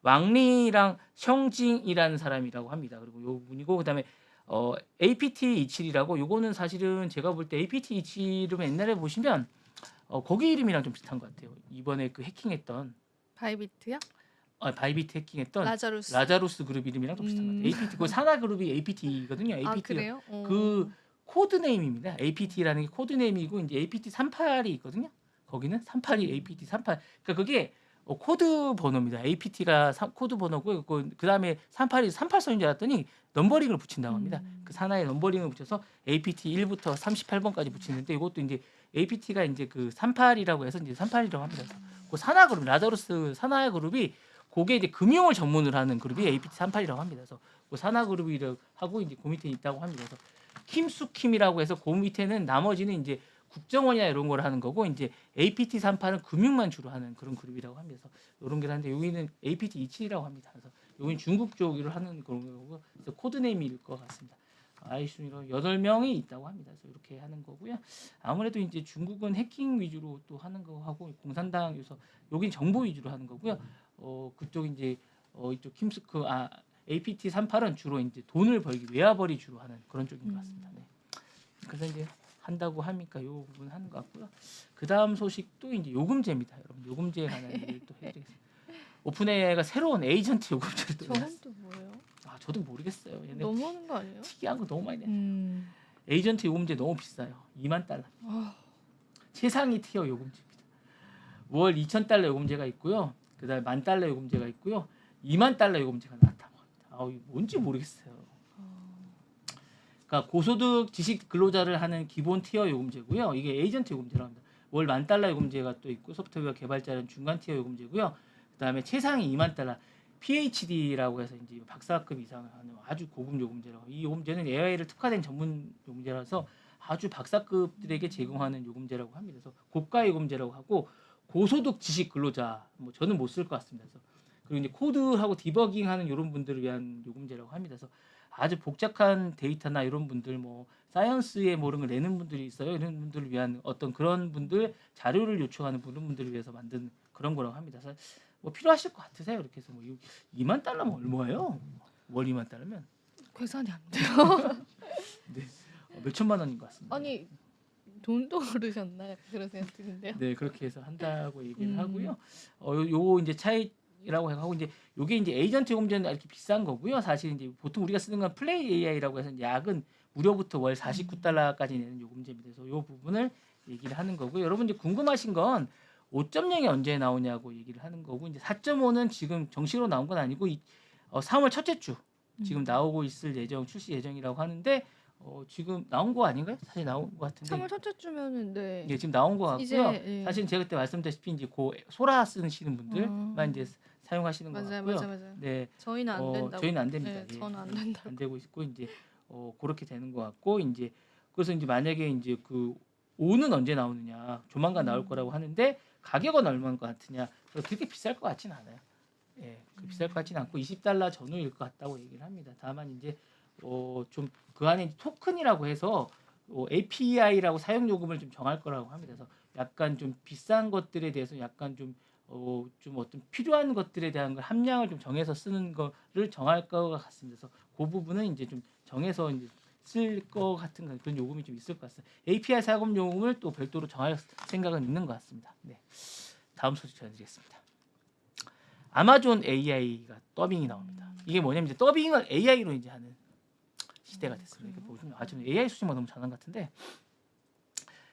왕리랑 션징이라는 사람이라고 합니다. 그리고 요 분이고 그다음에 APT27이라고 요거는 사실은 제가 볼 때 APT27은 옛날에 보시면 거기 이름이랑 좀 비슷한 것 같아요. 이번에 그 해킹했던 바이비트요? 바이비트 해킹했던 라자루스 그룹 이름이랑 좀 비슷한 것 같아요. APT 그 산하 그룹이 APT거든요. APT 그래요? 그 코드 네임입니다. APT라는 게 코드 네임이고 이제 APT 38이 있거든요. 거기는 38이 APT 38. 그러니까 그게 코드 번호입니다. APT가 코드 번호고 그 다음에 38이 38선인 줄 알았더니 넘버링을 붙인다고 합니다. 그 산하에 넘버링을 붙여서 APT 1부터 38번까지 붙이는데 이것도 이제 APT가 이제 그 38이라고 해서 이제 38이라고 합니다. 그 산하 그룹 라자루스 산하 그룹이 그게 이제 금융을 전문으로 하는 그룹이 APT 38이라고 합니다. 그래서 그 산하 그룹이라고 하고 이제 그 밑에 있다고 합니다. 그래서 킴수킴이라고 해서 그 밑에는 나머지는 이제 국정원이나 이런 걸 하는 거고 이제 APT 38은 금융만 주로 하는 그런 그룹이라고 합니다. 그래서 이런 게 하는데 여기는 APT 27이라고 합니다. 그래서 여기는 중국 쪽으로 하는 그런 거고 그래서 코드네임일 것 같습니다. 아이순이로 8명이 있다고 합니다. 그래서 이렇게 하는 거고요. 아무래도 이제 중국은 해킹 위주로 또 하는 거 하고 공산당에서 여긴 정보 위주로 하는 거고요. 그쪽 이제 이쪽 킴스크 APT 38은 주로 이제 돈을 벌기 외화벌이 주로 하는 그런 쪽인 것 같습니다. 네. 그래서 이제 한다고 하니까 이 부분 하는 것 같고요. 그 다음 소식도 이제 요금제입니다. 여러분 요금제에 관한 얘기를 또 해드리겠습니다. 오픈AI가 새로운 에이전트 요금제를 또 저건 또 뭐예요? 저도 모르겠어요. 얘네 너무하는 거 아니에요? 특이한 거 너무 많이 내. 에이전트 요금제 너무 비싸요. $20,000. 최상위 티어 요금제입니다. 월 $2,000 요금제가 있고요. 그다음에 $10,000 요금제가 있고요. $20,000 요금제가 나왔다고 합니다. 이게 뭔지 모르겠어요. 그러니까 고소득 지식 근로자를 하는 기본 티어 요금제고요. 이게 에이전트 요금제라고 합니다. 월 $10,000 요금제가 또 있고 소프트웨어 개발자는 중간 티어 요금제고요. 그다음에 최상위 $20,000 PhD라고 해서 이제 박사급 이상을 하는 아주 고급 요금제라고. 이 요금제는 AI를 특화된 전문 요금제라서 아주 박사급들에게 제공하는 요금제라고 합니다. 그래서 고가 요금제라고 하고 고소득 지식 근로자 저는 못 쓸 것 같습니다. 그래서 그리고 이제 코드하고 디버깅하는 이런 분들을 위한 요금제라고 합니다. 그래서 아주 복잡한 데이터나 이런 분들 사이언스에 이런 걸 내는 분들이 있어요. 이런 분들을 위한 어떤 그런 분들 자료를 요청하는 그런 분들을 위해서 만든 그런 거라고 합니다. 그래서 필요하실 것 같으세요? 이렇게 해서 $20,000면 얼마예요? 월 $20,000면 계산이 안 돼요. 네, 몇천만 원인 것 같습니다. 아니 돈도 모르셨나 그런 생각 드는데요. 네, 그렇게 해서 한다고 얘기를 하고요. 요 이제 차이라고 하고 이제 요게 이제 에이전트 요금제는 이렇게 비싼 거고요. 사실 이제 보통 우리가 쓰는 건 플레이 AI라고 해서 약은 무료부터 월 $49까지 내는 요금제입니다. 그래서 요 부분을 얘기를 하는 거고요. 여러분 이제 궁금하신 건 5.0이 언제 나오냐고 얘기를 하는 거고 이제 4.5는 지금 정식으로 나온 건 아니고 3월 첫째 주 지금 나오고 있을 출시 예정이라고 하는데 지금 나온 거 아닌가요? 사실 나온 거 같은데. 3월 첫째 주면은 네. 예, 지금 나온 거 이제 같고요. 예. 사실 제가 그때 말씀드렸다시피 이제 소라 쓰시는 분들만 이제 사용하시는 거 맞아요, 같고요. 맞아요. 네, 저희는 안 된다고. 저희는 안 됩니다. 네, 예, 저는 안 된다고. 안 되고 있고 이제 그렇게 되는 것 같고 이제 그래서 이제 만약에 이제 그 5는 언제 나오느냐 조만간 나올 거라고 하는데 가격은 얼마인 것 같으냐 그렇게 비쌀 것 같지는 않아요. 예, 비쌀 것 같지는 않고 $20 전후일 것 같다고 얘기를 합니다. 다만 이제 좀 그 안에 토큰이라고 해서 API라고 사용 요금을 좀 정할 거라고 합니다. 그래서 약간 좀 비싼 것들에 대해서 약간 좀 어떤 필요한 것들에 대한 걸 함량을 좀 정해서 쓰는 거를 정할 것 같습니다. 그래서 그 부분은 이제 좀 정해서 이제 쓸 것 같은 그런 요금이 좀 있을 것 같습니다. API 사용 요금을 또 별도로 정할 생각은 있는 것 같습니다. 네. 다음 소식 전해드리겠습니다. 아마존 AI가 더빙이 나옵니다. 이게 뭐냐면 이제 더빙을 AI로 이제 하는 시대가 됐습니다. 지금 AI 수준만 너무 잘한 것 같은데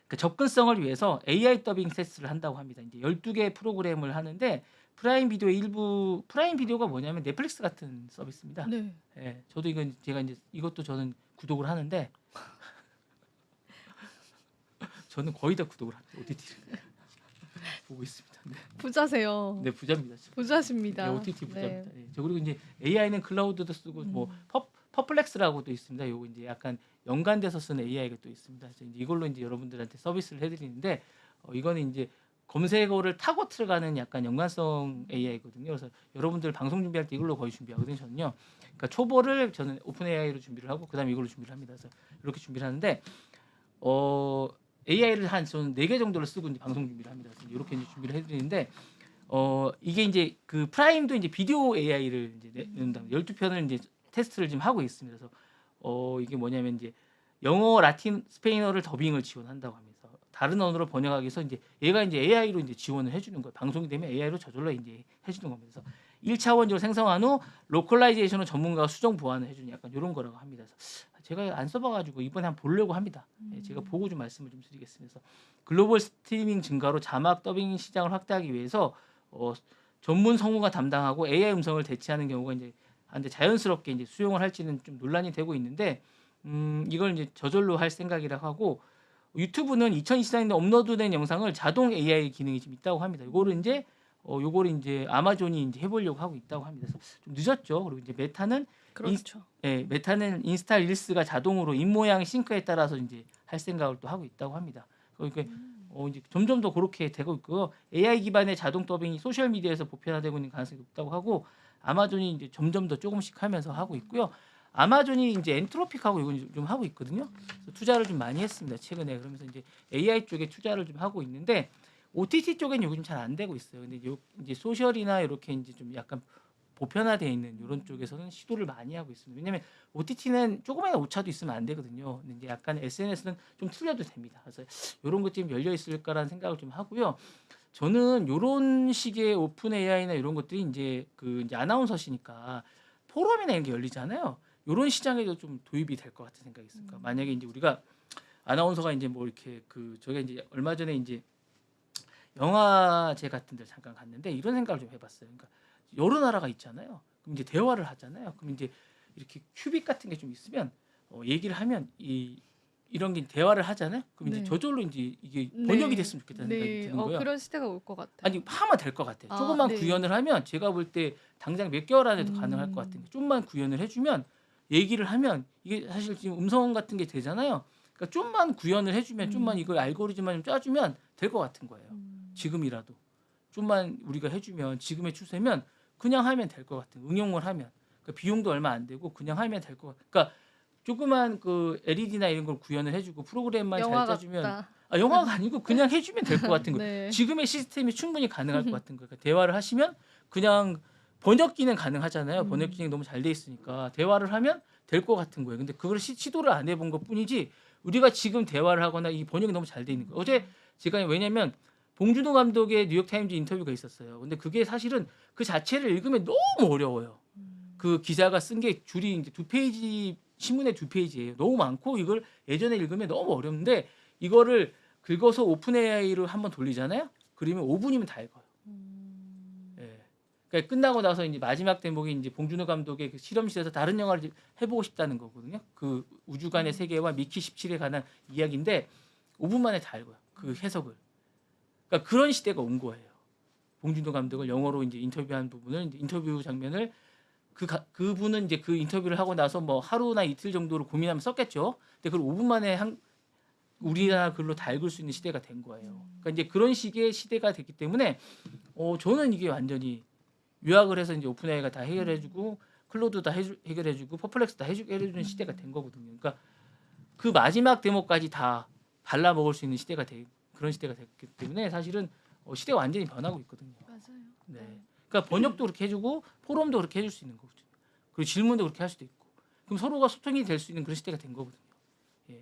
그 접근성을 위해서 AI 더빙 테스트를 한다고 합니다. 이제 12개 프로그램을 하는데 프라임 비디오가 뭐냐면 넷플릭스 같은 서비스입니다. 네. 예, 저도 제가 이제 이것도 저는 구독을 하는데 저는 거의 다 구독을 합니다. OTT를 보고 있습니다. 네. 부자세요. 네, 부자입니다. 부자십니다. 네, OTT 부자입니다. 네. 네. 저 그리고 이제 AI는 클라우드도 쓰고 뭐 퍼플렉스라고도 있습니다. 요거 이제 약간 연관돼서 쓰는 AI가 또 있습니다. 그래서 이제 이걸로 이제 여러분들한테 서비스를 해드리는데 이거는 이제 검색어를 타고 들어가는 약간 연관성 AI거든요. 그래서 여러분들 방송 준비할 때 이걸로 거의 준비하거든요. 저는요. 그러니까 초보를 저는 오픈 AI로 준비를 하고 그다음에 이걸로 준비를 합니다. 그래서 이렇게 준비를 하는데 AI를 저는 4개 정도를 쓰고 이제 방송 준비를 합니다. 그래서 이렇게 이제 준비를 해드리는데 이게 이제 그 프라임도 이제 비디오 AI를 이제 낸다. 12편을 이제 테스트를 지금 하고 있습니다. 그래서 이게 뭐냐면 이제 영어, 라틴, 스페인어를 더빙을 지원한다고 하면서 다른 언어로 번역하기 위해서 이제 얘가 이제 AI로 이제 지원을 해주는 거예요. 방송이 되면 AI로 저절로 이제 해주는 겁니다. 그래서 1차원적으로 생성한 후 로컬라이제이션을 전문가가 수정 보완을 해주는 약간 이런 거라고 합니다. 그래서 제가 안 써봐가지고 이번에 한번 보려고 합니다. 제가 보고 좀 말씀을 좀 드리겠습니다. 그래서 글로벌 스트리밍 증가로 자막 더빙 시장을 확대하기 위해서 전문 성우가 담당하고 AI 음성을 대체하는 경우가 이제 자연스럽게 이제 수용을 할지는 좀 논란이 되고 있는데 이걸 이제 저절로 할 생각이라고 하고 유튜브는 2024년에 업로드된 영상을 자동 AI 기능이 좀 있다고 합니다. 요거를 이제 아마존이 이제 해보려고 하고 있다고 합니다. 그래서 좀 늦었죠. 그리고 이제 메타는 그렇죠. 메타는 인스타 릴스가 자동으로 입 모양 싱크에 따라서 이제 할 생각을 또 하고 있다고 합니다. 그러니까 이제 점점 더 그렇게 되고 있고요. AI 기반의 자동 더빙이 소셜 미디어에서 보편화되고 있는 가능성이 높다고 하고 아마존이 이제 점점 더 조금씩 하면서 하고 있고요. 아마존이 이제 엔트로픽하고 이건 좀 하고 있거든요. 그래서 투자를 좀 많이 했습니다. 최근에. 그러면서 이제 AI 쪽에 투자를 좀 하고 있는데 OTT 쪽에는 요즘 잘 안 되고 있어요. 근데 이제 소셜이나 이렇게 이제 좀 약간 보편화되어 있는 이런 쪽에서는 시도를 많이 하고 있습니다. 왜냐하면 OTT는 조금이나 오차도 있으면 안 되거든요. 근데 이제 약간 SNS는 좀 틀려도 됩니다. 그래서 이런 것들이 열려 있을까라는 생각을 좀 하고요. 저는 이런 식의 오픈 AI나 이런 것들이 이제 이제 아나운서시니까 포럼이나 이런 게 열리잖아요. 이런 시장에도 좀 도입이 될 것 같은 생각이 있습니다. 만약에 이제 우리가 아나운서가 이제 뭐 이렇게 저희가 이제 얼마 전에 이제 영화제 같은 데 잠깐 갔는데 이런 생각을 좀 해봤어요. 그러니까 여러 나라가 있잖아요. 그럼 이제 대화를 하잖아요. 그럼 이제 이렇게 큐빅 같은 게 좀 있으면 얘기를 하면 이런 게 대화를 하잖아요. 그럼 이제 네. 저절로 이제 이게 네. 번역이 됐으면 좋겠다는 생각이 드는 거예요. 그런 시대가 올 것 같아요. 아니 하면 될 것 같아요. 조금만 네. 구현을 하면 제가 볼 때 당장 몇 개월 안에도 가능할 것 같은 게 좀만 구현을 해주면 얘기를 하면 이게 사실 지금 음성 같은 게 되잖아요. 그러니까 좀만 구현을 해주면 좀만 이걸 알고리즘만 좀 짜주면 될 것 같은 거예요. 지금이라도 좀만 우리가 해주면 지금의 추세면 그냥 하면 될 것 같은 응용을 하면 그러니까 비용도 얼마 안 되고 그냥 하면 될 것 같. 그러니까 조그만 LED나 이런 걸 구현을 해주고 프로그램만 잘 짜주면 같다. 영화가 아니고 그냥 해주면 될 것 같은 거예요. 네. 지금의 시스템이 충분히 가능할 것 같은 거예요. 그러니까 대화를 하시면 그냥 번역기는 가능하잖아요. 번역기는 너무 잘 돼 있으니까 대화를 하면 될 것 같은 거예요. 근데 그걸 시도를 안 해본 것 뿐이지 우리가 지금 대화를 하거나 이 번역이 너무 잘 돼 있는 거예요. 어제 제가 왜냐면 봉준호 감독의 뉴욕타임즈 인터뷰가 있었어요. 근데 그게 사실은 그 자체를 읽으면 너무 어려워요. 그 기자가 쓴 게 줄이 이제 2페이지 신문에 2페이지예요. 너무 많고 이걸 예전에 읽으면 너무 어렵는데 이거를 긁어서 오픈 AI로 한번 돌리잖아요. 그러면 5분이면 다 읽어요. 예. 그러니까 끝나고 나서 이제 마지막 대목이 이제 봉준호 감독의 그 실험실에서 다른 영화를 이제 해보고 싶다는 거거든요. 그 우주간의 세계와 미키 17에 관한 이야기인데 5분 만에 다 알고요. 그 해석을. 그러니까 그런 시대가 온 거예요. 봉준호 감독을 영어로 이제 인터뷰한 부분을 이제 인터뷰 장면을 그분은 이제 그 인터뷰를 하고 나서 뭐 하루나 이틀 정도로 고민하면 썼겠죠. 근데 그걸 5분 만에 우리나라 글로 다 읽을 수 있는 시대가 된 거예요. 그러니까 이제 그런 식의 시대가 됐기 때문에 저는 이게 완전히 요약을 해서 이제 오픈AI가 다 해결해주고 클로드 다 해결해주고 퍼플렉스 다 해결해주는 시대가 된 거거든요. 그러니까 그 마지막 대목까지 다 발라 먹을 수 있는 시대가 그런 시대가 됐기 때문에 사실은 시대가 완전히 변하고 있거든요. 맞아요. 네. 그러니까 번역도 그렇게 해주고 포럼도 그렇게 해줄 수 있는 거거든요. 그리고 질문도 그렇게 할 수도 있고 그럼 서로가 소통이 될 수 있는 그런 시대가 된 거거든요. 예.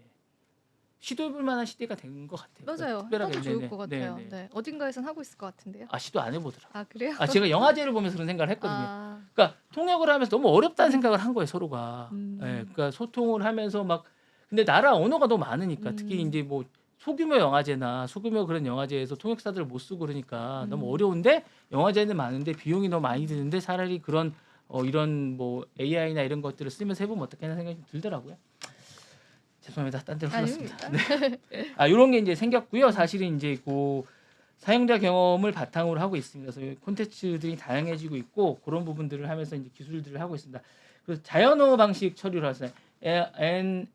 시도해볼 만한 시대가 된 것 같아요. 맞아요. 특별하게 해봐도 좋을 네네. 것 같아요. 네네. 네. 어딘가에선 하고 있을 것 같은데요. 시도 안 해보더라고요. 아 그래요? 제가 영화제를 보면서 그런 생각을 했거든요. 아, 그러니까 통역을 하면서 너무 어렵다는 생각을 한 거예요, 서로가. 음. 예, 그러니까 소통을 하면서 막 근데 나라 언어가 너무 많으니까 특히 이제 뭐 소규모 영화제나 소규모 그런 영화제에서 통역사들을 못 쓰고 그러니까 너무 어려운데 영화제는 많은데 비용이 너무 많이 드는데 차라리 그런 이런 뭐 AI나 이런 것들을 쓰면서 해보면 어떻겠나 생각이 좀 들더라고요. 죄송합니다. 딴 데로 흘렀습니다. 네. 이런 게 이제 생겼고요. 사실은 이제 그 사용자 경험을 바탕으로 하고 있습니다. 그래서 콘텐츠들이 다양해지고 있고 그런 부분들을 하면서 이제 기술들을 하고 있습니다. 그래서 자연어 방식 처리를 하세요.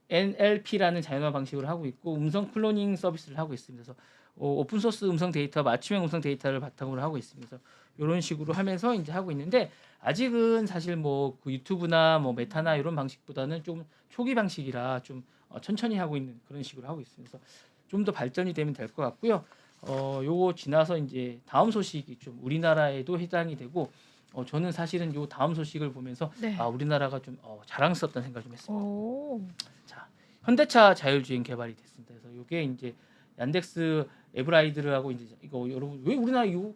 NLP라는 자연어 방식을 하고 있고 음성 클로닝 서비스를 하고 있습니다. 그래서 오픈 소스 음성 데이터, 맞춤형 음성 데이터를 바탕으로 하고 있습니다. 그래서 이런 식으로 하면서 이제 하고 있는데 아직은 사실 뭐 그 유튜브나 뭐 메타나 이런 방식보다는 좀 초기 방식이라 좀 천천히 하고 있는 그런 식으로 하고 있습니다. 그래서 좀 더 발전이 되면 될 것 같고요. 요거 지나서 이제 다음 소식이 좀 우리나라에도 해당이 되고 저는 사실은 요 다음 소식을 보면서 네. 우리나라가 좀 자랑스럽다는 생각을 좀 했습니다. 오. 자, 현대차 자율주행 개발이 됐습니다. 그래서 요게 이제 얀덱스 에브라이드하고 이제 이거 여러분 왜 우리나라 요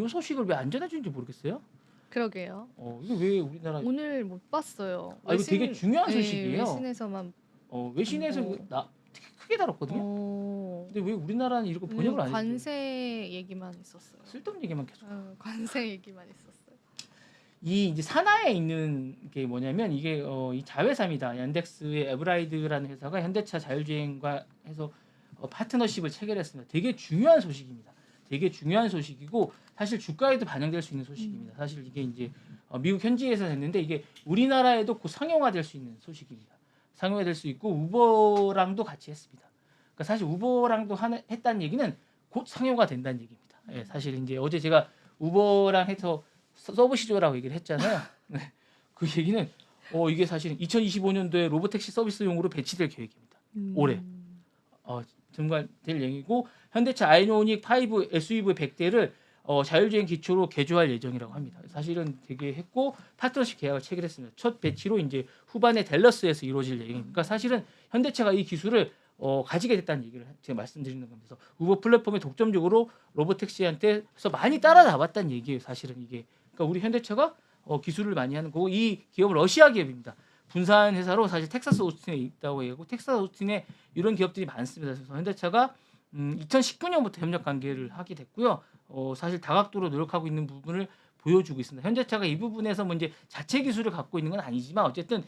소식을 왜 안 전해주는지 모르겠어요. 그러게요. 이거 왜 우리나라 오늘 못 봤어요. 이거 되게 중요한 소식이에요. 외신에서만. 외신에서 뭐. 이거 되게 크게 다뤘거든요. 근데 왜 우리나라는 이거 번역을 안 해줘? 관세 얘기만 있었어요. 쓸데없는 얘기만 계속. 관세 얘기만 있었어요. 이 이제 산하에 있는 게 뭐냐면 이게 이 자회사입니다. 얀덱스의 에브라이드라는 회사가 현대차 자율주행과 해서 파트너십을 체결했습니다. 되게 중요한 소식입니다. 되게 중요한 소식이고 사실 주가에도 반영될 수 있는 소식입니다. 사실 이게 이제 미국 현지에서 됐는데 이게 우리나라에도 곧 상용화될 수 있는 소식입니다. 상용화될 수 있고 우버랑도 같이 했습니다. 그러니까 사실 우버랑도 했다는 얘기는 곧 상용화 된다는 얘기입니다. 예, 사실 이제 어제 제가 우버랑 해서 서브시조라고 얘기를 했잖아요. 네. 그 얘기는 이게 사실 2025년도에 로보택시 서비스용으로 배치될 계획입니다. 올해 정말 될 얘기고 현대차 아이오닉 5 SUV 100대를 자율주행 기초로 개조할 예정이라고 합니다. 사실은 되게 했고 파트너십 계약을 체결했습니다. 첫 배치로 이제 후반에 댈러스에서 이루어질 예정입니다. 그러니까 사실은 현대차가 이 기술을 가지게 됐다는 얘기를 제가 말씀드리는 겁니다. 우버 플랫폼에 독점적으로 로보택시한테서 많이 따라잡았다는 얘기예요. 사실은 이게 그러니까 우리 현대차가 기술을 많이 하는 거고 이 기업은 러시아 기업입니다. 분산 회사로 사실 텍사스 오스틴에 있다고 얘기하고 텍사스 오스틴에 이런 기업들이 많습니다. 그래서 현대차가 2019년부터 협력 관계를 하게 됐고요. 사실 다각도로 노력하고 있는 부분을 보여주고 있습니다. 현대차가 이 부분에서 뭐 이제 자체 기술을 갖고 있는 건 아니지만 어쨌든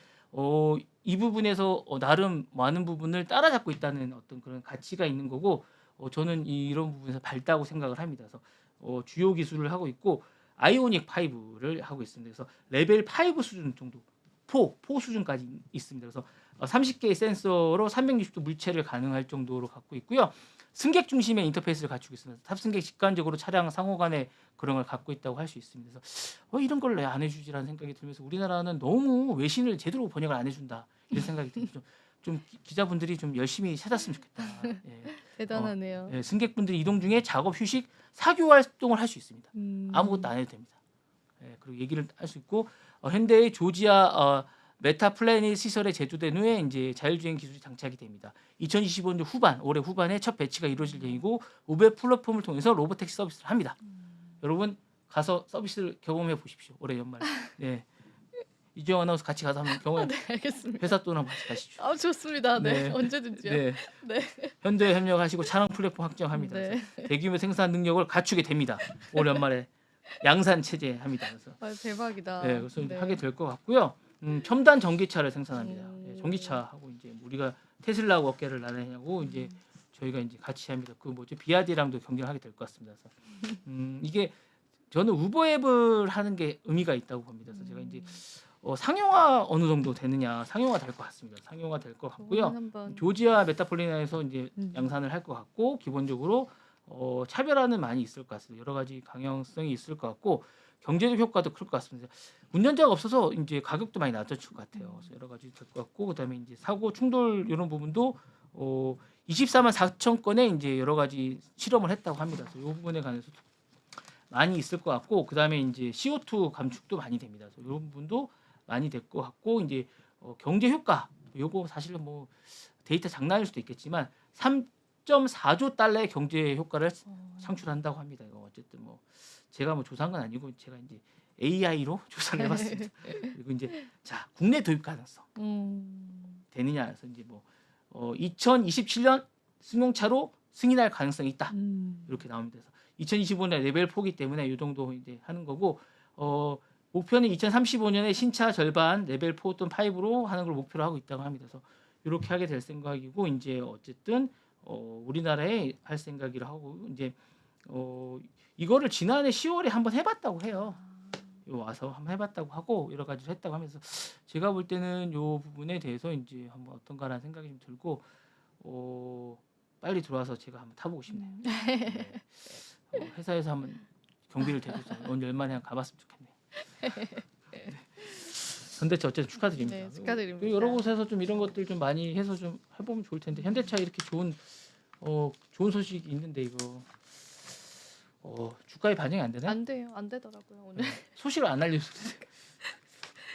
이 부분에서 나름 많은 부분을 따라잡고 있다는 어떤 그런 가치가 있는 거고 저는 이런 부분에서 밝다고 생각을 합니다. 그래서 주요 기술을 하고 있고 아이오닉 5를 하고 있습니다. 그래서 레벨 5 수준 정도 4 수준까지 있습니다. 그래서 30개의 센서로 360도 물체를 가능할 정도로 갖고 있고요. 승객 중심의 인터페이스를 갖추고 있습니다. 탑승객 직관적으로 차량 상호간에 그런 걸 갖고 있다고 할 수 있습니다. 그래서 이런 걸 왜 안 해주지라는 생각이 들면서 우리나라는 너무 외신을 제대로 번역을 안 해준다 이런 생각이 들면서 좀 기자분들이 좀 열심히 찾았으면 좋겠다. 예. 대단하네요. 예, 승객분들이 이동 중에 작업, 휴식, 사교 활동을 할 수 있습니다. 아무것도 안 해도 됩니다. 예, 그리고 얘기를 할 수 있고 현대의 조지아 메타 플래닛 시설에 제조된 후에 이제 자율주행 기술이 장착이 됩니다. 2025년 올해 후반에 첫 배치가 이루어질 예정이고 우버 플랫폼을 통해서 로보택시 서비스를 합니다. 여러분 가서 서비스를 경험해 보십시오. 올해 연말. 네. 이주영 아나운서 같이 가서 한번 경험해. 네, 알겠습니다. 회사 돈 한번 같이 가시죠. 좋습니다. 네, 네. 언제든지요. 네. 네. 현대 협력하시고 차량 플랫폼 확정합니다. 네. 대규모 생산 능력을 갖추게 됩니다. 올 연말에 양산 체제 합니다. 그래서 대박이다. 그래서 네. 하게 될 것 같고요. 첨단 전기차를 생산합니다. 전기차하고 이제 우리가 테슬라하고 어깨를 나란히하고 이제 저희가 이제 같이 합니다. 그 뭐죠? 비아디랑도 경쟁을 하게 될 것 같습니다. 그래서 이게 저는 우버 앱을 하는 게 의미가 있다고 봅니다. 그래서 제가 이제 상용화 어느 정도 되느냐, 상용화 될 것 같습니다. 상용화 될 것 같고요. 조지아 메타폴리나에서 이제 양산을 할 것 같고 기본적으로 차별화는 많이 있을 것 같습니다. 여러 가지 강형성이 있을 것 같고 경제적 효과도 클 것 같습니다. 운전자가 없어서 이제 가격도 많이 낮아질 것 같아요. 그래서 여러 가지 될 것 같고 그다음에 이제 사고 충돌 이런 부분도 24만 4천 건의 이제 여러 가지 실험을 했다고 합니다. 그래서 이 부분에 관해서 많이 있을 것 같고 그다음에 이제 CO2 감축도 많이 됩니다. 그래서 이런 부분도 많이 될 것 같고 이제 경제 효과 요거 사실은 뭐 데이터 장난일 수도 있겠지만 3.4조 달러의 경제 효과를 창출한다고 합니다. 이거 어쨌든 뭐 제가 뭐 조사한 건 아니고 제가 이제 AI로 조사를 해봤습니다. 그리고 이제 자 국내 도입 가능성 되느냐 해서 이제 뭐 2027년 승용차로 승인할 가능성이 있다 이렇게 나옵니다. 그래서 2025년 레벨 4기 때문에 이 정도 이제 하는 거고 목표는 2035년에 신차 절반 레벨 4 또는 5로 하는 걸 목표로 하고 있다고 합니다. 그래서 이렇게 하게 될 생각이고 이제 어쨌든 우리나라에 할 생각이라 하고 이제 이거를 지난해 10월에 한번 해봤다고 해요. 와서 한번 해봤다고 하고 여러 가지를 했다고 하면서 제가 볼 때는 이 부분에 대해서 이제 한번 어떤가라는 생각이 좀 들고 빨리 들어와서 제가 한번 타보고 싶네요. 네. 회사에서 한번 경비를 대줘서 오늘 얼마나 한번 가봤으면 좋겠네요. 네. 현대차 어쨌든 축하드립니다. 네, 축하드립니다. 여러 곳에서 좀 이런 것들 좀 많이 해서 좀 해보면 좋을 텐데 현대차 이렇게 좋은 소식이 있는데 이거 주가에 반영이 안 되나요? 안 돼요. 안 되더라고요 오늘. 소식을 안 알려주세요.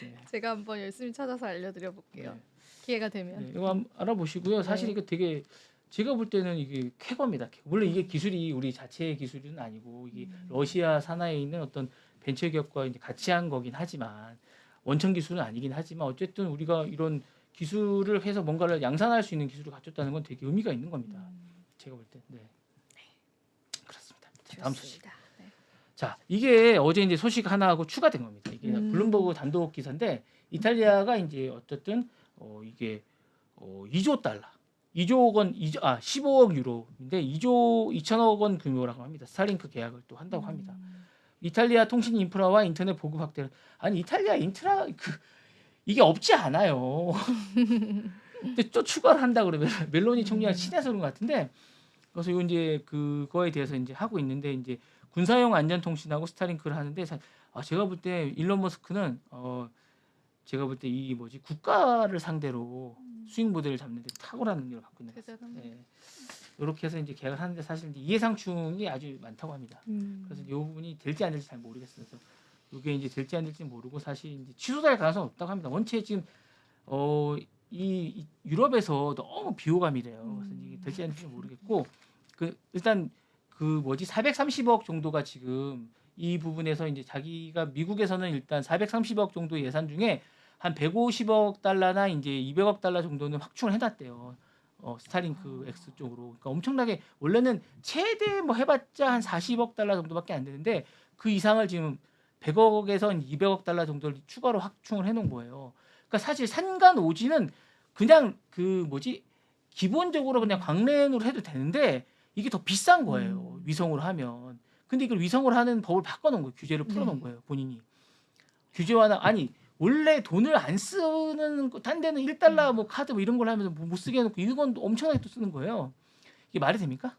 네. 제가 한번 열심히 찾아서 알려드려 볼게요. 네. 기회가 되면. 네, 이거 한번 알아보시고요. 사실 네. 이거 되게 제가 볼 때는 이게 쾌거입니다. 물론 이게 기술이 우리 자체의 기술은 아니고 이게 러시아 산하에 있는 어떤 벤처 기업과 이제 같이 한 거긴 하지만 원천 기술은 아니긴 하지만 어쨌든 우리가 이런 기술을 해서 뭔가를 양산할 수 있는 기술을 갖췄다는 건 되게 의미가 있는 겁니다. 제가 볼 때. 네. 그렇습니다. 자, 다음 소식. 네. 자, 이게 어제 이제 소식 하나하고 추가된 겁니다. 이게 블룸버그 단독 기사인데 이탈리아가 이제 어쨌든 이게 2조 달러, 2조 원, 15억 유로인데 2조 2천억 원 규모라고 합니다. 스타링크 계약을 또 한다고 합니다. 이탈리아 통신 인프라와 인터넷 보급 확대를 아니 이탈리아 인프라 이게 없지 않아요. 근데 또 추가를 한다 그러면 멜로니 총리가 친해서 그런 것 같은데 그래서 이거 이제 그거에 대해서 이제 하고 있는데 이제 군사용 안전 통신하고 스타링크를 하는데 제가 볼 때 일론 머스크는 제가 볼 때 이 국가를 상대로 수익 모델을 잡는데 탁월한 능력을 갖고 있는 것 같습니다. 네. 이렇게 해서 이제 계약을 하는데 사실 이제 이해상충이 아주 많다고 합니다. 그래서 이 부분이 될지 안 될지 잘 모르겠어요. 그래서 이게 이제 될지 안 될지 모르고 사실 이제 취소될 가능성은 없다고 합니다. 원체 지금 이 유럽에서 너무 비호감이래요. 그래서 이게 될지 안 될지 모르겠고 일단 430억 정도가 지금 이 부분에서 이제 자기가 미국에서는 일단 430억 정도 예산 중에 한 150억 달러나 이제 200억 달러 정도는 확충을 해놨대요. 스타링크 X 쪽으로. 그러니까 엄청나게 원래는 최대 뭐 해봤자 한 40억 달러 정도밖에 안 되는데 그 이상을 지금 100억에서 200억 달러 정도를 추가로 확충을 해놓은 거예요. 그러니까 사실 산간오지는 그냥 기본적으로 그냥 광랜으로 해도 되는데 이게 더 비싼 거예요. 위성으로 하면. 근데 이걸 위성으로 하는 법을 바꿔놓은 거예요. 규제를 풀어놓은 거예요. 본인이. 규제 완화 원래 돈을 안 쓰는 딴 데는 1달러 뭐 카드 뭐 이런 걸 하면서 못 쓰게 해놓고 이건 엄청나게 또 쓰는 거예요. 이게 말이 됩니까?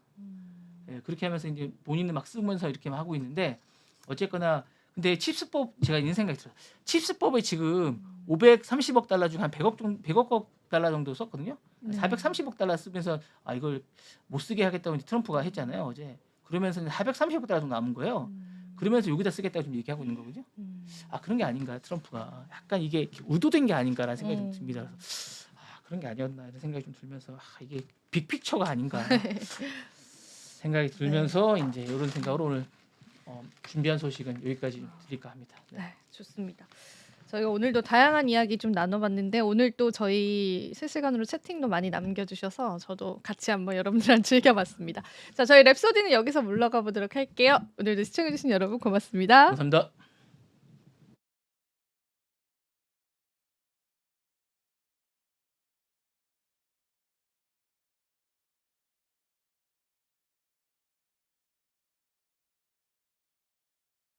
네, 그렇게 하면서 이제 본인은 막 쓰면서 이렇게 하고 있는데 어쨌거나 근데 칩스법 제가 있는 생각이 들어요. 칩스법에 지금 530억 달러 중 한 100억 달러 정도 썼거든요. 430억 달러 쓰면서 이걸 못 쓰게 하겠다고 트럼프가 했잖아요 어제. 그러면서 430억 달러 정도 남은 거예요. 그러면서 여기다 쓰겠다고 좀 얘기하고 있는 거거든요. 그런 게 아닌가 트럼프가 약간 이게 의도된 게 아닌가라는 생각이 좀 듭니다. 그래서 그런 게 아니었나 이런 생각이 좀 들면서 이게 빅픽처가 아닌가 생각이 들면서 이제 이런 생각으로 오늘 준비한 소식은 여기까지 드릴까 합니다. 네, 좋습니다. 저희가 오늘도 다양한 이야기 좀 나눠봤는데 오늘 또 저희 실시간으로 채팅도 많이 남겨주셔서 저도 같이 한번 여러분들랑 즐겨봤습니다. 자, 저희 랩소디는 여기서 물러가 보도록 할게요. 오늘도 시청해주신 여러분 고맙습니다. 감사합니다.